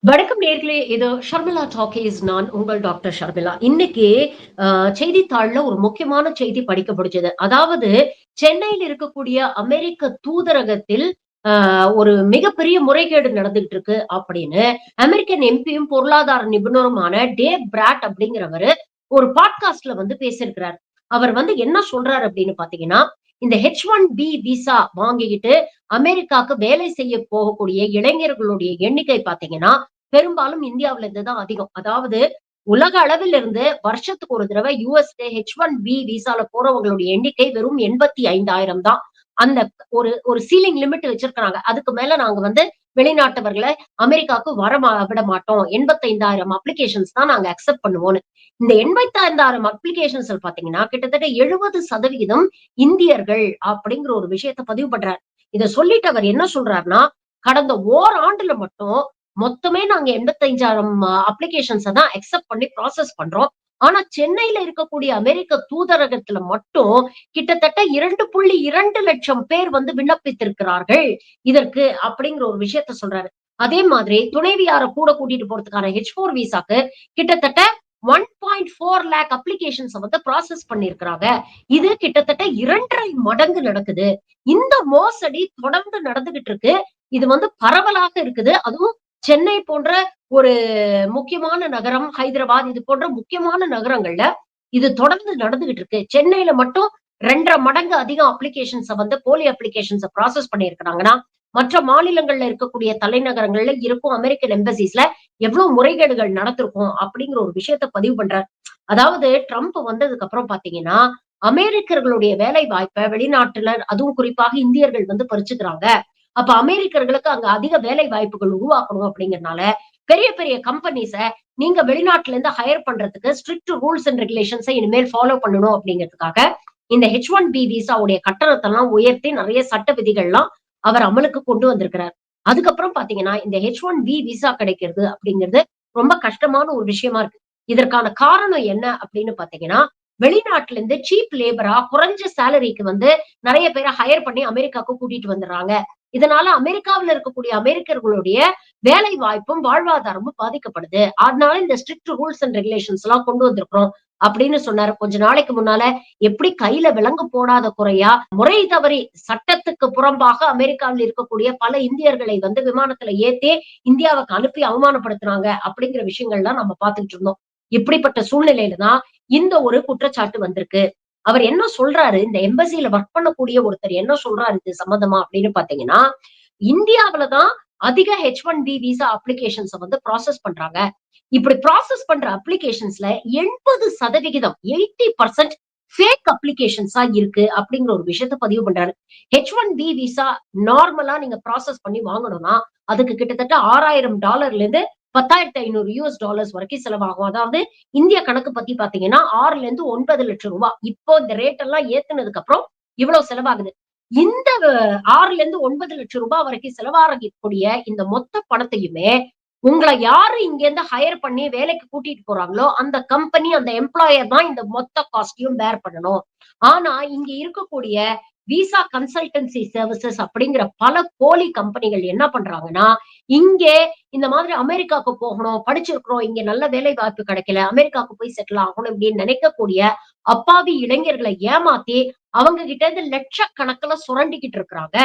வணக்கம் நேர்களே. இது ஷர்மிளா டாக்கீஸ். நான் உங்கள் டாக்டர் ஷர்மிளா. இன்னைக்கு செய்தித்தாள்ல ஒரு முக்கியமான செய்தி படிக்க முடிஞ்சது. அதாவது சென்னையில் இருக்கக்கூடிய அமெரிக்க தூதரகத்தில் ஒரு மிகப்பெரிய முறைகேடு நடந்துகிட்டு இருக்கு அப்படின்னு அமெரிக்கன் எம்பியும் பொருளாதார நிபுணருமான டேவ் பிராட் அப்படிங்கிறவரு ஒரு பாட்காஸ்ட்ல வந்து பேசியிருக்கிறார். அவர் வந்து என்ன சொல்றாரு அப்படின்னு பாத்தீங்கன்னா, இந்த H1B விசா வாங்கிக்கிட்டு அமெரிக்காக்கு வேலை செய்ய போகக்கூடிய இளைஞர்களுடைய எண்ணிக்கை பாத்தீங்கன்னா பெரும்பாலும் இந்தியாவுல இருந்து தான் அதிகம். அதாவது உலக அளவில் இருந்து வருஷத்துக்கு ஒரு தடவை யுஎஸ்ஏ H1B விசால போறவங்களுடைய எண்ணிக்கை வெறும் 85,000 தான். அந்த ஒரு ஒரு சீலிங் லிமிட் வச்சிருக்காங்க. அதுக்கு மேல நாங்க வந்து வெளிநாட்டவர்கள அமெரிக்காவுக்கு விட மாட்டோம். 85,000 அப்ளிகேஷன்ஸ் தான் நாங்க அக்செப்ட் பண்ணுவோம்னு. இந்த 85,000 அப்ளிகேஷன்ஸ்ல பாத்தீங்கன்னா, கிட்டத்தட்ட 70% இந்தியர்கள் அப்படிங்கிற ஒரு விஷயத்த பதிவு பண்றார். இத சொல்லிட்டு அவர் என்ன சொல்றாருன்னா, கடந்த ஓராண்டுல மட்டும் மொத்தமே நாங்க 85,000 அப்ளிகேஷன்ஸ தான் அக்செப்ட் பண்ணி ப்ராசஸ் பண்றோம். ஆனா சென்னையில இருக்கக்கூடிய அமெரிக்க தூதரகத்துல மட்டும் கிட்டத்தட்ட 2.2 லட்சம் பேர் வந்து விண்ணப்பித்திருக்கிறார்கள் இதற்கு அப்படிங்கிற ஒரு விஷயத்த சொல்றாரு. அதே மாதிரி துணைவியார கூட கூட்டிட்டு போறதுக்கான H4 விசாக்கு கிட்டத்தட்ட 1.4 லேக் அப்ளிகேஷன்ஸ வந்து ப்ராசஸ் பண்ணியிருக்கிறாங்க. இது கிட்டத்தட்ட 2 1/2 மடங்கு நடக்குது. இந்த மோசடி தொடர்ந்து நடந்துகிட்டு இருக்கு. இது வந்து பரவலாக இருக்குது. அதுவும் சென்னை போன்ற ஒரு முக்கியமான நகரம், ஹைதராபாத் இது போன்ற முக்கியமான நகரங்கள்ல இது தொடர்ந்து நடந்துகிட்டு இருக்கு. சென்னையில மட்டும் 2 1/2 மடங்கு அதிகம் அப்ளிகேஷன்ஸ வந்து போலி அப்ளிகேஷன்ஸ ப்ராசஸ் பண்ணியிருக்கிறாங்கன்னா, மற்ற மாநிலங்கள்ல இருக்கக்கூடிய தலைநகரங்கள்ல இருக்கும் அமெரிக்கன் எம்பசிஸ்ல எவ்வளவு முறைகேடுகள் நடந்திருக்கும் அப்படிங்கிற ஒரு விஷயத்த பதிவு பண்றார். அதாவது ட்ரம்ப் வந்ததுக்கு அப்புறம் பாத்தீங்கன்னா, அமெரிக்கர்களுடைய வேலை வாய்ப்ப வெளிநாட்டுல அதுவும் குறிப்பாக இந்தியர்கள் வந்து பறிச்சுக்கிறாங்க. அப்ப அமெரிக்கர்களுக்கு அங்க அதிக வேலை வாய்ப்புகள் உருவாக்கணும் அப்படிங்கிறனால, பெரிய பெரிய கம்பெனிஸ நீங்க வெளிநாட்டுல இருந்து ஹையர் பண்றதுக்கு ஸ்ட்ரிக்ட் ரூல்ஸ் அண்ட் ரெகுலேஷன்ஸ இனிமேல் ஃபாலோ பண்ணணும் அப்படிங்கிறதுக்காக, இந்த H1B விசாவுடைய கட்டணத்தெல்லாம் உயர்த்தி நெறைய சட்ட விதிகள்லாம் அவர் அமலுக்கு கொண்டு வந்திருக்கிறார். அதுக்கப்புறம் பாத்தீங்கன்னா, இந்த H1B விசா கிடைக்கிறது அப்படிங்கிறது ரொம்ப கஷ்டமான ஒரு விஷயமா இருக்கு. இதற்கான காரணம் என்ன அப்படின்னு பாத்தீங்கன்னா, வெளிநாட்டுல இருந்து சீப் லேபரா குறைஞ்ச சேலரிக்கு வந்து நெறைய பேர ஹையர் பண்ணி அமெரிக்காவுக்கு கூட்டிட்டு வந்துடுறாங்க. இதனால அமெரிக்காவுல இருக்கக்கூடிய அமெரிக்கர்களுடைய வேலை வாய்ப்பும், வாழ்வாதாரமும் பாதிக்கப்படுது. அதனால இந்த ஸ்ட்ரிக்ட் ரூல்ஸ் அண்ட் ரெகுலேஷன்ஸ் எல்லாம் கொண்டு வந்திருக்கிறோம் அப்படின்னு சொன்னாரு. கொஞ்ச நாளைக்கு முன்னால எப்படி கையில விலங்கு போடாத குறையா, முறை தவறி சட்டத்துக்கு புறம்பாக அமெரிக்காவில் இருக்கக்கூடிய பல இந்தியர்களை வந்து விமானத்துல ஏத்தி இந்தியாவுக்கு அனுப்பி அவமானப்படுத்துறாங்க அப்படிங்கிற விஷயங்கள்லாம் நம்ம பார்த்துக்கிட்டு இருந்தோம். இப்படிப்பட்ட சூழ்நிலையில தான் இந்த ஒரு குற்றச்சாட்டு வந்திருக்கு. அவர் என்ன சொல்றாரு, இந்த எம்பசில வொர்க் பண்ணக்கூடிய ஒருத்தர் என்ன சொல்றாரு இது சம்மந்தமா அப்படின்னு பார்த்தீங்கன்னா, இந்தியாவுல தான் அதிக H1B விசா அப்ளிகேஷன்ஸ வந்து ப்ராசஸ் பண்றாங்க. இப்படி ப்ராசஸ் பண்ற அப்ளிகேஷன்ஸ்ல 80% 80% ஃபேக் அப்ளிகேஷன்ஸா இருக்கு அப்படிங்கிற ஒரு விஷயத்த பதிவு பண்றாரு. H1B விசா நார்மலா நீங்க ப்ராசஸ் பண்ணி வாங்கணும்னா, அதுக்கு கிட்டத்தட்ட $6,000ல இருந்து $10,500 வரைக்கும் செலவாகும். அதாவது இந்திய கணக்கு பத்தி பார்த்தீங்கன்னா, 6ல இருந்து 9 லட்சம் ரூபாய். இப்போ இந்த ரேட் எல்லாம் ஏத்துனதுக்கு அப்புறம் இவ்வளவு செலவாகுது. இந்த 6ல இருந்து 9 லட்சம் ரூபாய் வரைக்கும் செலவாகக்கூடிய இந்த மொத்த பணத்தையுமே, உங்கள யாரு இங்கேருந்து ஹையர் பண்ணி வேலைக்கு கூட்டிட்டு போறாங்களோ, அந்த கம்பெனி, அந்த எம்ப்ளாயர் தான் இந்த மொத்த காஸ்ட்டையும் பேர் பண்ணணும். ஆனா, இங்க இருக்கக்கூடிய விசா கன்சல்டன்சி சர்விசஸ் அப்படிங்கிற பல போலி கம்பெனிகள் என்ன பண்றாங்கன்னா, இங்கே இந்த மாதிரி அமெரிக்காவுக்கு போகணும், படிச்சிருக்கிறோம், இங்க நல்ல வேலை வாய்ப்பு கிடைக்கல, அமெரிக்காவுக்கு போய் செட்டில் ஆகணும் இப்படின்னு நினைக்கக்கூடிய அப்பாவி இளைஞர்களை ஏமாத்தி, அவங்க கிட்ட இருந்து லட்சக்கணக்குல சுரண்டிக்கிட்டு இருக்கிறாங்க.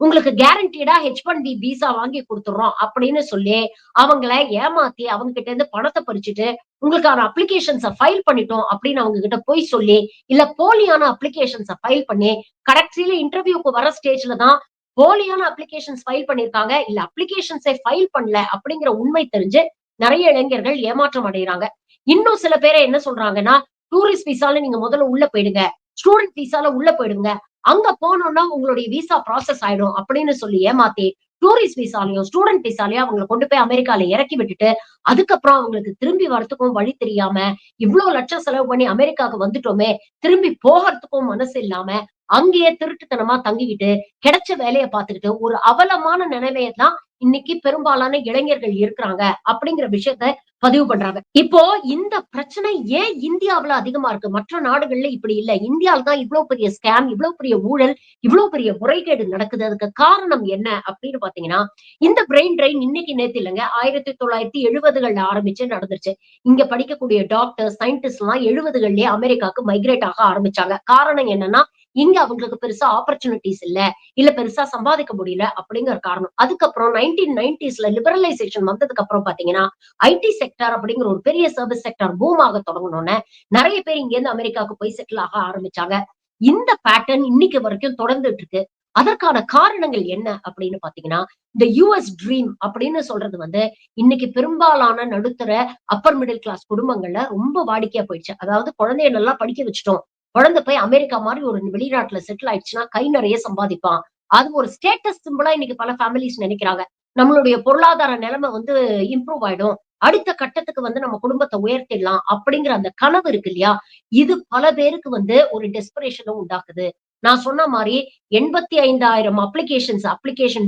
உங்களுக்கு கேரண்டீடா H1B விசா வாங்கி குடுத்துடுறோம் அப்படின்னு சொல்லி, அவங்கள ஏமாத்தி, அவங்க கிட்ட இருந்து பணத்த பறிச்சுட்டு, உங்களுக்கான அப்ளிகேஷன்ஸ ஃபைல் பண்ணிட்டோம் அப்படின்னு அவங்க கிட்ட பொய் சொல்லி, இல்ல போலியான அப்ளிகேஷன்ஸ ஃபைல் பண்ணி, கடைசியில இன்டர்வியூக்கு வர ஸ்டேஜ்ல தான் போலியான அப்ளிகேஷன்ஸ் ஃபைல் பண்ணியிருக்காங்க, இல்ல அப்ளிகேஷன்ஸே ஃபைல் பண்ணல அப்படிங்கிற உண்மை தெரிஞ்சு, நெறைய இளைஞர்கள் ஏமாற்றம் அடையறாங்க. இன்னும் சில பேர என்ன சொல்றாங்கன்னா, டூரிஸ்ட் விசால நீங்க முதல்ல உள்ள போயிடுங்க. ஸ்டூடண்ட் விசால உள்ள போயிடுங்க. அங்க போனோம்னா உங்களுடைய விசா ப்ராசஸ் ஆயிடும் அப்படின்னு சொல்லி ஏமாத்தி, டூரிஸ்ட் விசாலயும், ஸ்டூடண்ட் விசாலயும் அவங்கள கொண்டு போய் அமெரிக்கால இறக்கி விட்டுட்டு, அதுக்கப்புறம் அவங்களுக்கு திரும்பி வரத்துக்கும் வழி தெரியாம, இவ்ளோ லட்சம் செலவு பண்ணி அமெரிக்காவுக்கு வந்துட்டோமே, திரும்பி போகறதுக்கும் மனசு இல்லாம, அங்கேயே திருட்டுத்தனமா தங்கிக்கிட்டு, கிடைச்ச வேலைய பார்த்துக்கிட்டு, ஒரு அவலமான நிலைமைய தான் இன்னைக்கு பெரும்பாலான இளைஞர்கள் இருக்கிறாங்க. அப்படிங்கிற விஷயத்த பதிவு பண்றாங்க. இப்போ இந்த பிரச்சனை ஏன் இந்தியாவுல அதிகமா இருக்கு? மற்ற நாடுகள்ல இப்படி இல்ல. இந்தியால தான் இவ்ளோ பெரிய ஸ்கேம், இவ்ளோ பெரிய ஊழல், இவ்ளோ பெரிய முறைகேடு நடக்குது. அதுக்கு காரணம் என்ன அப்படின்னு பார்த்தீங்கன்னா, இந்த பிரெயின் ட்ரெயின் இன்னைக்கு நேத்து இல்லங்க. 1970கள்ல ஆரம்பிச்சு நடந்துருச்சு. இங்க படிக்கக்கூடிய டாக்டர், சயின்டிஸ்ட்லாம் 70கள்லயே அமெரிக்காவுக்கு மைக்ரேட் ஆக ஆரம்பிச்சாங்க. காரணம் என்னன்னா, இங்க அவங்களுக்கு பெருசா ஆப்பர்ச்சுனிட்டீஸ் இல்ல. இல்ல பெருசா சம்பாதிக்க முடியல அப்படிங்கிற காரணம். அதுக்கப்புறம் 1990ஸ்ல லிபரலைசேஷன் வந்ததுக்கு அப்புறம் பார்த்தீங்கன்னா, ஐடி செக்டார் அப்படிங்கிற ஒரு பெரிய சர்விஸ் செக்டார் பூம் ஆக தொடங்குனோனே, நெறைய பேர் இங்கேருந்து அமெரிக்காவுக்கு போய் செட்டில் ஆக ஆரம்பிச்சாங்க. இந்த பேட்டர்ன் இன்னைக்கு வரைக்கும் தொடர்ந்துட்டு இருக்கு. அதற்கான காரணங்கள் என்ன அப்படின்னு பார்த்தீங்கன்னா, இந்த யுஎஸ் ட்ரீம் அப்படின்னு சொல்றது வந்து, இன்னைக்கு பெரும்பாலான நடுத்தர, அப்பர் மிடில் கிளாஸ் குடும்பங்கள்ல ரொம்ப வாடிக்கையா போயிடுச்சு. அதாவது குழந்தைய நல்லா படிக்க வச்சுட்டோம். குழந்தை போய் அமெரிக்கா மாரி ஒரு வெளிநாட்டுல செட்டில் ஆயிடுச்சுன்னா, கை நெறைய சம்பாதிப்பான். அது ஒரு ஸ்டேட்டஸ் சிம்பலா இன்னைக்கு பல ஃபேமிலீஸ் நெனைக்கிறாங்க. நம்மளுடைய பொருளாதார நிலைமை வந்து இம்ப்ரூவ் ஆயிடும். அடுத்த கட்டத்துக்கு வந்து நம்ம குடும்பத்த உயர்த்திடலாம் அப்படிங்கிற அந்த கனவு இருக்கு இல்லையா? இது பல பேருக்கு வந்து ஒரு டெஸ்பரேஷன உண்டாக்குது. நான் சொன்ன மாரி 85,000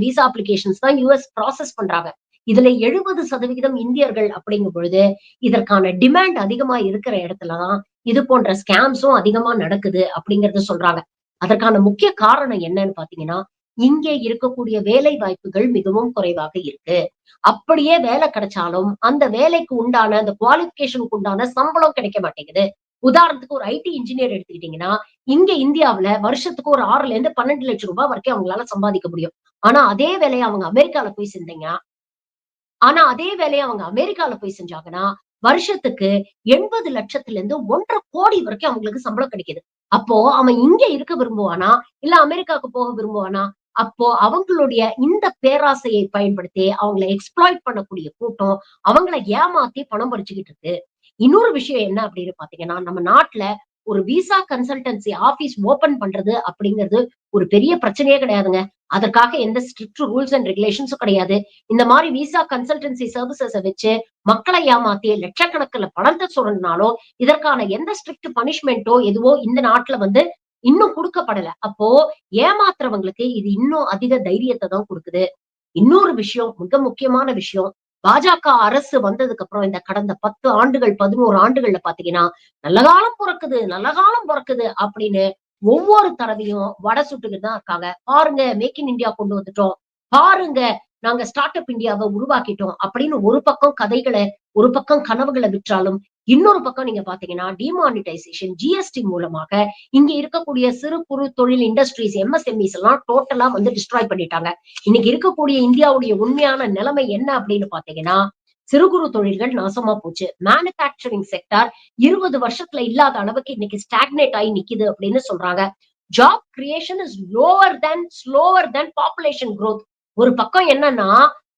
விசா அப்ளிகேஷன்ஸ் தான் யுஎஸ் ப்ராசஸ் பண்றாங்க. இதுல 70% இந்தியர்கள் அப்படிங்கும் பொழுது, இதற்கான டிமாண்ட் அதிகமா இருக்கிற இடத்துல தான், இது போன்ற ஸ்கேம்ஸும் அதிகமா நடக்குது அப்படிங்கிறத சொல்றாங்க. அதற்கான முக்கிய காரணம் என்னன்னு பார்த்தீங்கன்னா, இங்கே இருக்கக்கூடிய வேலை வாய்ப்புகள் மிகவும் குறைவாக இருக்கு. அப்படியே வேலை கிடைச்சாலும், அந்த வேலைக்கு உண்டான அந்த குவாலிஃபிகேஷனுக்கு உண்டான சம்பளம் கிடைக்க மாட்டேங்குது. உதாரணத்துக்கு ஒரு ஐடி இன்ஜினியர் எடுத்துக்கிட்டீங்கன்னா, இங்க இந்தியாவுல வருஷத்துக்கு ஒரு 6லேருந்து 12,00,000 வரைக்கும் அவங்களால சம்பாதிக்க முடியும். ஆனா அதே வேலைய அவங்க அமெரிக்கால போய் செஞ்சீங்கன்னா அதே வேலைய அவங்க அமெரிக்கால போய் செஞ்சாங்கன்னா, வருஷத்துக்கு 80,00,000லேருந்து 1,50,00,000 வரைக்கும் அவங்களுக்கு சம்பளம் கிடைக்குது. அப்போ அவன் இங்க இருக்க விரும்புவானா? இல்ல அமெரிக்காவுக்கு போக விரும்புவானா? அப்போ அவங்களுடைய இந்த பேராசையை பயன்படுத்தி அவங்கள எக்ஸ்ப்ளாய்ட் பண்ணக்கூடிய கூட்டம், அவங்கள ஏமாத்தி பணம் பறிச்சுக்கிட்டு இருக்கு. இன்னொரு விஷயம் என்ன அப்படின்னு பார்த்தீங்கன்னா, நம்ம நாட்ல ஒரு விசா கன்சல்டன்சி ஆபீஸ் ஓப்பன் பண்றது அப்படிங்கிறது ஒரு பெரிய பிரச்சனையே கிடையாதுங்க. அதற்காக எந்த ஸ்ட்ரிக்ட் ரூல்ஸ் அண்ட் ரெகுலேஷன்ஸும் கிடையாது. இந்த மாரி விசா கன்சல்டன்சி சர்விசஸ வச்சு மக்களை ஏமாத்தி லட்சக்கணக்குல பணத்த சுரண்டுனாலும், இதற்கான எந்த ஸ்ட்ரிக்ட் பனிஷ்மென்ட்டோ எதுவோ இந்த நாட்ல வந்து இன்னும் குடுக்கப்படல. அப்போ ஏமாத்துறவங்களுக்கு இது இன்னும் அதிக தைரியத்த தான் குடுக்குது. இன்னொரு விஷயம், மிக முக்கியமான விஷயம். பாஜக அரசு வந்ததுக்கு அப்புறம் இந்த கடந்த 10 ஆண்டுகள், 11 ஆண்டுகள்ல பார்த்தீங்கன்னா, நல்ல காலம் பொறக்குது, நல்ல காலம் பொறக்குது அப்படின்னு ஒவ்வொரு தடவையும் வடை சுட்டுக்கிட்டு தான் இருக்காங்க. பாருங்க மேக் இன் இந்தியா கொண்டு வந்துட்டோம். பாருங்க நாங்க ஸ்டார்ட் அப் இந்தியாவ உருவாக்கிட்டோம் அப்படின்னு ஒரு பக்கம் கதைகள, ஒரு பக்கம் கனவுகள விற்றாலும், இன்னொரு பக்கம் நீங்க பார்த்தீங்கன்னா, டிமானிட்டைசேஷன், ஜிஎஸ்டி மூலமாக இங்க இருக்கக்கூடிய சிறு குறு தொழில் இண்டஸ்ட்ரீஸ், எம்எஸ்எம்இஸ் எல்லாம் டோட்டலா வந்து டிஸ்ட்ராய் பண்ணிட்டாங்க. இன்னைக்கு இருக்கக்கூடிய இந்தியாவுடைய உண்மையான நிலைமை என்ன அப்படின்னு பார்த்தீங்கன்னா, சிறு குறு தொழில்கள் நாசமா போச்சு. மேனுஃபேக்சரிங் செக்டார் 20 வருஷத்துல இல்லாத அளவுக்கு இன்னைக்கு ஸ்டாக்னேட் ஆயி நிக்குது அப்படின்னு சொல்றாங்க. Job creation is slower than population growth. ஒரு பக்கம் என்னன்னா,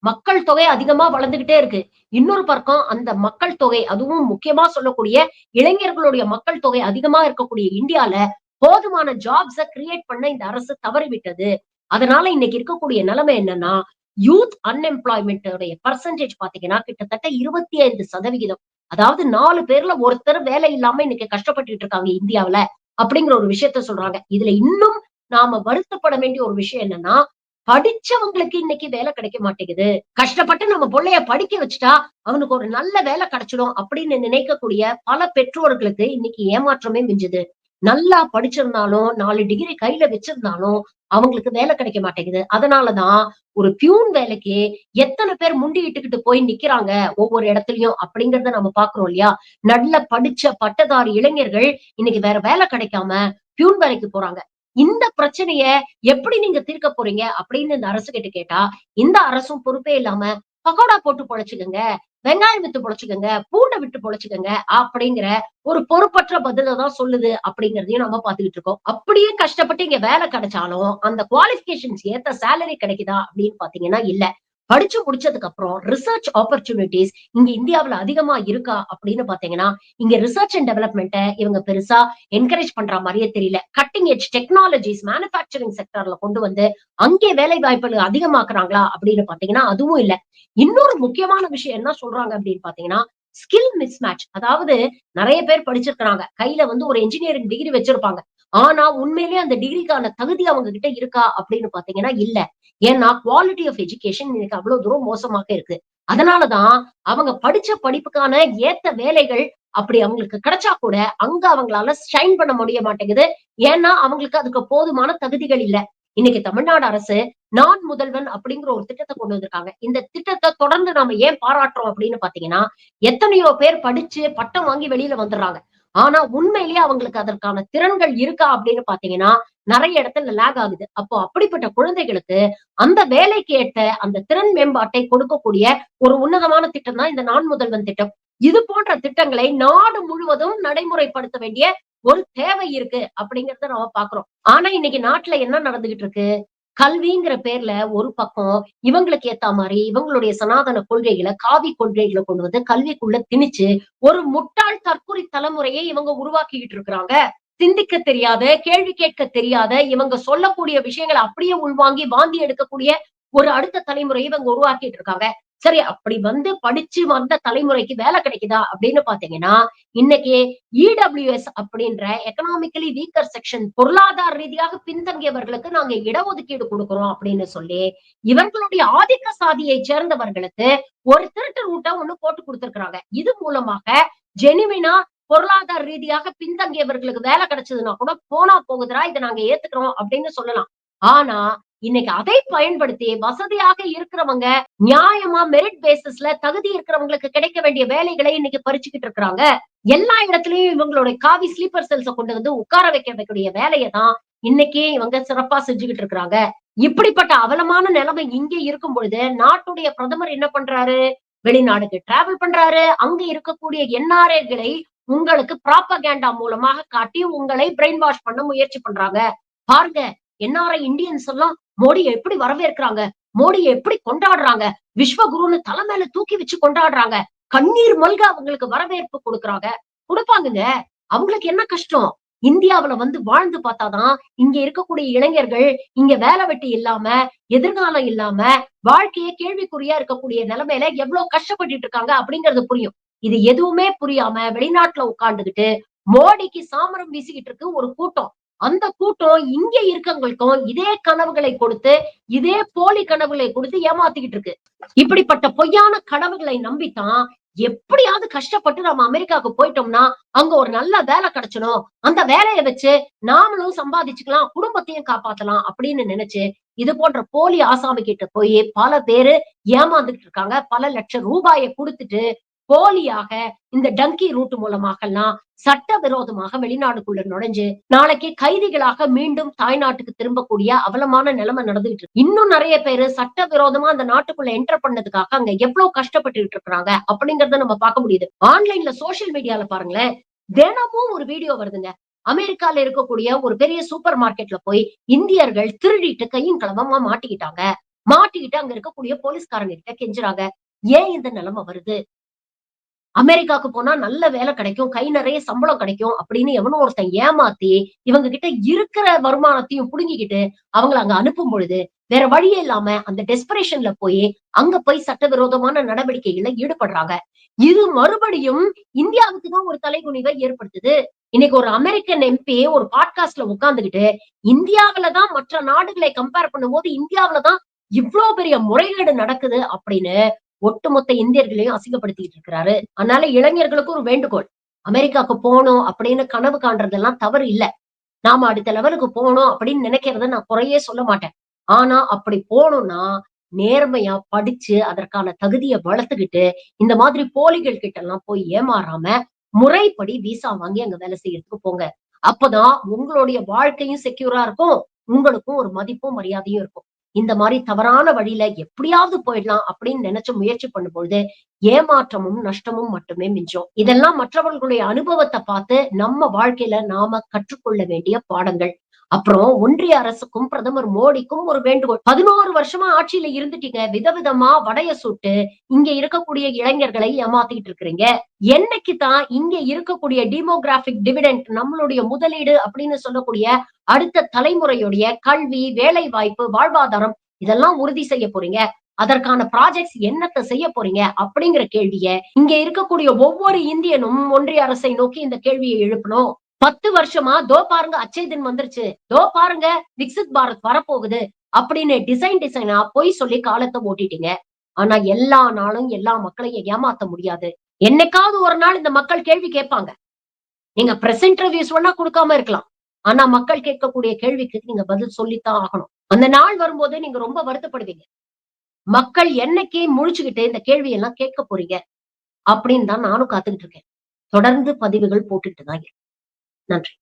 மக்கள் தொகை அதிகமா வளர்ந்துகிட்டே இருக்கு. இன்னொரு பக்கம் அந்த மக்கள் தொகை, அதுவும் முக்கியமா சொல்லக்கூடிய இளைஞர்களுடைய மக்கள் தொகை அதிகமா இருக்கக்கூடிய இந்தியால, போதுமான ஜாப்ஸ கிரியேட் பண்ண இந்த அரசு தவறிவிட்டது. அதனால இன்னைக்கு இருக்கக்கூடிய நிலைமை என்னன்னா, யூத் அன்எம்ப்ளாய்மென்ட் உடைய பெர்சன்டேஜ் பாத்தீங்கன்னா, கிட்டத்தட்ட 25%. அதாவது 4 பேர்ல ஒருத்தர் வேலை இல்லாம இன்னைக்கு கஷ்டப்பட்டுட்டு இருக்காங்க இந்தியாவுல. அப்படிங்கிற ஒரு விஷயத்த சொல்றாங்க. இதுல இன்னும் நாம வருத்தப்பட வேண்டிய ஒரு விஷயம் என்னன்னா, படிச்சவங்களுக்கு இன்னைக்கு வேலை கிடைக்க மாட்டேங்குது. கஷ்டப்பட்டு நம்ம புள்ளைய படிக்க வச்சுட்டா, அவனுக்கு ஒரு நல்ல வேலை கிடைச்சிடும் அப்படின்னு நினைக்கக்கூடிய பல பெற்றோர்களுக்கு இன்னைக்கு ஏமாற்றமே மிஞ்சுது. நல்லா படிச்சிருந்தாலும், 4 டிகிரி கையில வச்சிருந்தாலும், அவங்களுக்கு வேலை கிடைக்க மாட்டேங்குது. அதனால தான் ஒரு பியூன் வேலைக்கு எத்தன பேர் முண்டியிட்டுக்கிட்டு போய் நிக்கிறாங்க ஒவ்வொரு இடத்துலயும் அப்படிங்கிறத நம்ம பார்க்கிறோம் இல்லையா? நல்ல படிச்ச பட்டதாரி இளைஞர்கள் இன்னைக்கு வேற வேலை கிடைக்காம பியூன் வேலைக்கு போறாங்க. இந்த பிரச்சனைய எப்படி நீங்க தீர்க்க போறீங்க? அப்படின்னு இந்த அரசுகிட்ட கேட்டா, இந்த அரசும் பொறுப்பே இல்லாம பக்கோடா போட்டு பொழச்சுக்கங்க, வெங்காயம் வித்து பொழச்சுக்கங்க, பூண்ட விட்டு பொழச்சுக்கங்க அப்படிங்கிற ஒரு பொறுப்பற்ற பதில தான் சொல்லுது அப்படிங்கிறதையும் நம்ம பார்த்துக்கிட்டு இருக்கோம். அப்படியே கஷ்டப்பட்டு இங்க வேலை கிடைச்சாலும், அந்த குவாலிஃபிகேஷன்ஸ் ஏத்த சேலரி கிடைக்குதா அப்படின்னு பார்த்தீங்கன்னா இல்ல. படிச்சு முடிச்சதுக்கு அப்புறம் ரிசர்ச் ஆப்பர்ச்சுனிட்டீஸ் இங்க இந்தியாவுல அதிகமா இருக்கா அப்படின்னு பார்த்தீங்கன்னா, இங்க ரிசர்ச் அண்ட் டெவலப்மென்ட்ட இவங்க பெருசா என்கரேஜ் பண்ற மாரியே தெரியல. கட்டிங் எட்ஜ் டெக்னாலஜிஸ் மேனுஃபேக்சரிங் செக்டார்ல கொண்டு வந்து, அங்கே வேலை வாய்ப்புகள் அதிகமாக்குறாங்களா அப்படின்னு பார்த்தீங்கன்னா, அதுவும் இல்ல. இன்னொரு முக்கியமான விஷயம் என்ன சொல்றாங்க அப்படின்னு பார்த்தீங்கன்னா, ஸ்கில் மிஸ்மேட்ச். அதாவது நெறைய பேர் படிச்சிருக்கிறாங்க. கையில வந்து ஒரு என்ஜினியரிங் டிகிரி வச்சிருப்பாங்க. ஆனா உண்மையிலேயே அந்த டிகிரிக்கான தகுதி அவங்க கிட்ட இருக்கா அப்படின்னு பாத்தீங்கன்னா இல்ல. ஏன்னா குவாலிட்டி ஆஃப் எஜுகேஷன் இன்னைக்கு அவ்வளவு தூரம் மோசமாக இருக்கு. அதனாலதான் அவங்க படிச்ச படிப்புக்கான ஏத்த வேலைகள் அப்படி அவங்களுக்கு கிடைச்சா கூட அங்க அவங்களால ஷைன் பண்ண முடிய மாட்டேங்குது. ஏன்னா அவங்களுக்கு அதுக்கு போதுமான தகுதிகள் இல்ல. இன்னைக்கு தமிழ்நாடு அரசு நான் முதல்வன் அப்படிங்கிற ஒரு திட்டத்த கொண்டு வந்திருக்காங்க. இந்த திட்டத்த தொடர்ந்து நாம ஏன் பாராட்டுறோம் அப்படின்னு பாத்தீங்கன்னா, எத்தனையோ பேர் படிச்சு பட்டம் வாங்கி வெளியில வந்துடுறாங்க. ஆனா உண்மையிலேயே அவங்களுக்கு அதற்கான திறன்கள் இருக்கா அப்படின்னு பாத்தீங்கன்னா, நெறைய இடத்துல லேக் ஆகுது. அப்போ அப்படிப்பட்ட குழந்தைகளுக்கு அந்த வேலைக்கு ஏற்ற அந்த திறன் மேம்பாட்டை கொடுக்கக்கூடிய ஒரு உன்னதமான திட்டம் தான் இந்த நான் முதல்வன் திட்டம். இது போன்ற திட்டங்களை நாடு முழுவதும் நடைமுறைப்படுத்த வேண்டிய ஒரு தேவை இருக்கு அப்படிங்கிறத நம்ம பார்க்கிறோம். ஆனா இன்னைக்கு நாட்டுல என்ன நடந்துகிட்டு இருக்கு? கல்விங்கிற பேர்ல ஒரு பக்கம் இவங்களுக்கு ஏத்தா மாரி இவங்களுடைய சனாதன கொள்கைகள, காவி கொள்கைகள கொண்டு வந்து கல்விக்குள்ள திணிச்சு, ஒரு முட்டாள் தற்குறி தலைமுறையை இவங்க உருவாக்கிக்கிட்டு இருக்கிறாங்க. சிந்திக்க தெரியாத, கேள்வி கேட்க தெரியாத, இவங்க சொல்லக்கூடிய விஷயங்கள அப்படியே உள்வாங்கி வாந்தி எடுக்கக்கூடிய ஒரு அடுத்த தலைமுறையை இவங்க உருவாக்கிட்டு இருக்காங்க. சரி அப்படி வந்து படிச்சு வந்த தலைமுறைக்கு வேலை கிடைக்குதா அப்படின்னு பார்த்தீங்கன்னா, இன்னைக்கு இடபிள்யூஎஸ் அப்படின்ற எக்கனாமிக்கலி வீக்கர் செக்ஷன் பொருளாதார ரீதியாக பின்தங்கியவர்களுக்கு நாங்க இடஒதுக்கீடு குடுக்குறோம் அப்படின்னு சொல்லி, இவர்களுடைய ஆதிக்க சாதியை சேர்ந்தவர்களுக்கு ஒரு திருட்டு ரூட்ட ஒண்ணு போட்டு குடுத்திருக்கிறாங்க. இது மூலமாக ஜெனுவினா பொருளாதார ரீதியாக பின்தங்கியவர்களுக்கு வேலை கிடைச்சதுன்னா கூட போனா போகுதுடா இத நாங்க ஏத்துக்கிறோம் அப்படின்னு சொல்லலாம். ஆனா இன்னைக்கு அதை பயன்படுத்தி வசதியாக இருக்கிறவங்க நியாயமா மெரிட் பேசிஸ்ல தகுதி இருக்கிறவங்களுக்கு கிடைக்க வேண்டிய வேலைகளை இன்னைக்கு பறிச்சுக்கிட்டு இருக்கிறாங்க. எல்லா இடத்துலயும் இவங்களுடைய காவி ஸ்லீப்பர் செல்ஸ கொண்டு வந்து உட்கார வைக்கக்கூடிய வேலையை தான் இன்னைக்கு இவங்க சிறப்பா செஞ்சுகிட்டு இருக்கிறாங்க. இப்படிப்பட்ட அவலமான நிலைமை இங்க இருக்கும் பொழுது நாட்டுடைய பிரதமர் என்ன பண்றாரு? வெளிநாடுக்கு டிராவல் பண்றாரு. அங்க இருக்கக்கூடிய என்ஆர்ஐகளை உங்களுக்கு ப்ராபகேண்டா மூலமாக காட்டி உங்களை பிரெயின் வாஷ் பண்ண முயற்சி பண்றாங்க. பாருங்க என்ஆர்ஐ இந்தியன்ஸ் எல்லாம் மோடிய எப்படி வரவேற்கிறாங்க? மோடிய எப்படி கொண்டாடுறாங்க? விஸ்வகுருன்னு தலை மேல தூக்கி வச்சு கொண்டாடுறாங்க. கண்ணீர் மல்க அவங்களுக்கு வரவேற்பு குடுக்குறாங்க. குடுப்பாங்கங்க. அவங்களுக்கு என்ன கஷ்டம்? இந்தியாவுல வந்து வாழ்ந்து பார்த்தாதான், இங்க இருக்கக்கூடிய இளைஞர்கள், இங்க வேலை வெட்டி இல்லாம, எதிர்காலம் இல்லாம, வாழ்க்கையே கேள்விக்குறியா இருக்கக்கூடிய நிலைமையில எவ்வளவு கஷ்டப்பட்டுட்டு இருக்காங்க அப்படிங்கிறது புரியும். இது எதுவுமே புரியாம வெளிநாட்டுல உட்கார்ந்துகிட்டு, மோடிக்கு சாமரம் வீசிக்கிட்டு இருக்கு ஒரு கூட்டம். அந்த கூட்டம் இங்க இருக்கவங்களுக்கும் இதே கனவுகளை கொடுத்து, இதே போலி கனவுகளை கொடுத்து ஏமாத்திக்கிட்டு இருக்கு. இப்படிப்பட்ட பொய்யான கனவுகளை நம்பித்தான் எப்படியாவது கஷ்டப்பட்டு நம்ம அமெரிக்காவுக்கு போயிட்டோம்னா, அங்க ஒரு நல்ல வேலை கிடைச்சிடும். அந்த வேலைய வச்சு நாமளும் சம்பாதிச்சுக்கலாம், குடும்பத்தையும் காப்பாத்தலாம் அப்படின்னு நினைச்சு, இது போன்ற போலி ஆசாமி கிட்ட போய் பல பேரு ஏமாந்துகிட்டு இருக்காங்க. பல லட்சம் ரூபாய குடுத்துட்டு போலியாக இந்த டங்கி ரூட் மூலமாகலாம் சட்டவிரோதமாக வெளிநாடுக்குள்ள நுழைஞ்சு நாளைக்கு கைதிகளாக மீண்டும் தாய்நாட்டுக்கு திரும்பக்கூடிய அவலமான நிலைமை நடந்துகிட்டு இருக்கு. இன்னும் நிறைய பேரு சட்டவிரோதமா அந்த நாட்டுக்குள்ள என்டர் பண்ணதுக்காக அங்க எவ்வளவு கஷ்டப்பட்டுட்டு இருக்காங்க அப்படிங்கறத நம்ம பார்க்க முடியுது. ஆன்லைன்ல சோசியல் மீடியால பாருங்களேன், தினமும் ஒரு வீடியோ வருதுங்க. அமெரிக்கால இருக்கக்கூடிய ஒரு பெரிய சூப்பர் மார்க்கெட்ல போய் இந்தியர்கள் திருடிட்டு கையும் களவமா மாட்டிக்கிட்டாங்க. மாட்டிக்கிட்டு அங்க இருக்கக்கூடிய போலீஸ்காரங்க கிட்ட கெஞ்சுறாங்க. ஏன் இந்த நிலைமை வருது? அமெரிக்காவுக்கு போனா நல்ல வேலை கிடைக்கும். கை நிறைய சம்பளம் கிடைக்கும் அப்படின்னு எவனோ ஒருத்தன் ஏமாத்தி, இவங்க கிட்ட இருக்கிற வருமானத்தையும் புடுங்கிக்கிட்டு, அவங்கள அங்க அனுப்பும் பொழுது, வேற வழியே இல்லாம அந்த டெஸ்பரேஷன்ல போயி, அங்க போய் சட்டவிரோதமான நடவடிக்கைகள்ல ஈடுபடுறாங்க. இது மறுபடியும் இந்தியாவுக்கு தான் ஒரு தலைகுனிவை ஏற்படுத்துது. இன்னைக்கு ஒரு அமெரிக்கன் எம்பி ஒரு பாட்காஸ்ட்ல உட்கார்ந்துகிட்டு, இந்தியாவுல தான் மற்ற நாடுகளை கம்பேர் பண்ணும்போது இந்தியாவுல தான் இவ்ளோ பெரிய முறைகேடு நடக்குது அப்படின்னு ஒட்டுமொத்த இந்தியர்களையும் அசிங்கப்படுத்திட்டு இருக்கிறாரு. அதனால இளைஞர்களுக்கு ஒரு வேண்டுகோள். அமெரிக்காவுக்கு போணும் அப்படின்னு கனவு காண்றதெல்லாம் தவறு இல்ல. நாம அடுத்த லெவலுக்கு போணும் அப்படின்னு நினைக்கிறத நான் குறையே சொல்ல மாட்டேன். ஆனா அப்படி போணும்னா, நேர்மையா படிச்சு அதற்கான தகுதிய வளர்த்துக்கிட்டு, இந்த மாதிரி போலிகள் கிட்ட எல்லாம் போய் ஏமாறாம, முறைப்படி விசா வாங்கி அங்க வேலை செய்யறதுக்கு போங்க. அப்பதான் உங்களுடைய வாழ்க்கையும் செக்யூரா இருக்கும். உங்களுக்கும் ஒரு மதிப்பும், மரியாதையும் இருக்கும். இந்த மாரி தவறான வழியில எப்படியாவது போயிடலாம் அப்படின்னு நினைச்சு முயற்சி பண்ணும்பொழுது, ஏமாற்றமும், நஷ்டமும் மட்டுமே மிஞ்சும். இதெல்லாம் மற்றவர்களுடைய அனுபவத்த பார்த்து நம்ம வாழ்க்கையில நாம கற்றுக்கொள்ள வேண்டிய பாடங்கள். அப்புறம் ஒன்றிய அரசுக்கும், பிரதமர் மோடிக்கும் ஒரு வேண்டுகோள். 11 வருஷமா ஆட்சியில இருந்துட்டீங்க. விதவிதமா வடைய சுட்டு, இங்க இருக்கக்கூடிய இளைஞர்களை ஏமாத்திட்டு இருக்கிறீங்க. என்னைக்கு தான் இங்க இருக்கக்கூடிய டெமோகிராபிக் டிவிடெண்ட் நம்மளுடைய முதலீடு அப்படின்னு சொல்லக்கூடிய அடுத்த தலைமுறையுடைய கல்வி, வேலை வாய்ப்பு, வாழ்வாதாரம் இதெல்லாம் உறுதி செய்ய போறீங்க. அதற்கான ப்ராஜெக்ட்ஸ் என்னத்த செய்ய போறீங்க? அப்படிங்கிற கேள்விய இங்க இருக்கக்கூடிய ஒவ்வொரு இந்தியனும் ஒன்றிய அரசை நோக்கி இந்த கேள்வியை எழுப்பணும். 10 வருஷமா தோ பாருங்க அச்சய் தின் வந்துருச்சு. தோ பாருங்க விக்சித் பாரத் வரப்போகுது. அப்படின்னு டிசைனா பொய் சொல்லி காலத்த ஓட்டிட்டீங்க. ஆனா எல்லா நாளும் எல்லா மக்களையும் ஏமாத்த முடியாது. என்னைக்காவது ஒரு நாள் இந்த மக்கள் கேள்வி கேட்பாங்க. நீங்க பிரசன்ட் ரிவ்யூஸ் வேணா குடுக்காம இருக்கலாம். ஆனா மக்கள் கேட்கக்கூடிய கேள்விக்கு நீங்க பதில் சொல்லித்தான் ஆகணும். அந்த நாள் வரும்போது நீங்க ரொம்ப வருத்தப்படுவீங்க. மக்கள் என்னைக்கு முழிச்சுக்கிட்டு இந்த கேள்வி எல்லாம் கேட்க போறீங்க? அப்படின்னு தான் நானும் காத்துக்கிட்டு இருக்கேன். தொடர்ந்து பதிவுகள் போட்டுட்டு தான் இருக்கேன். நன்றி.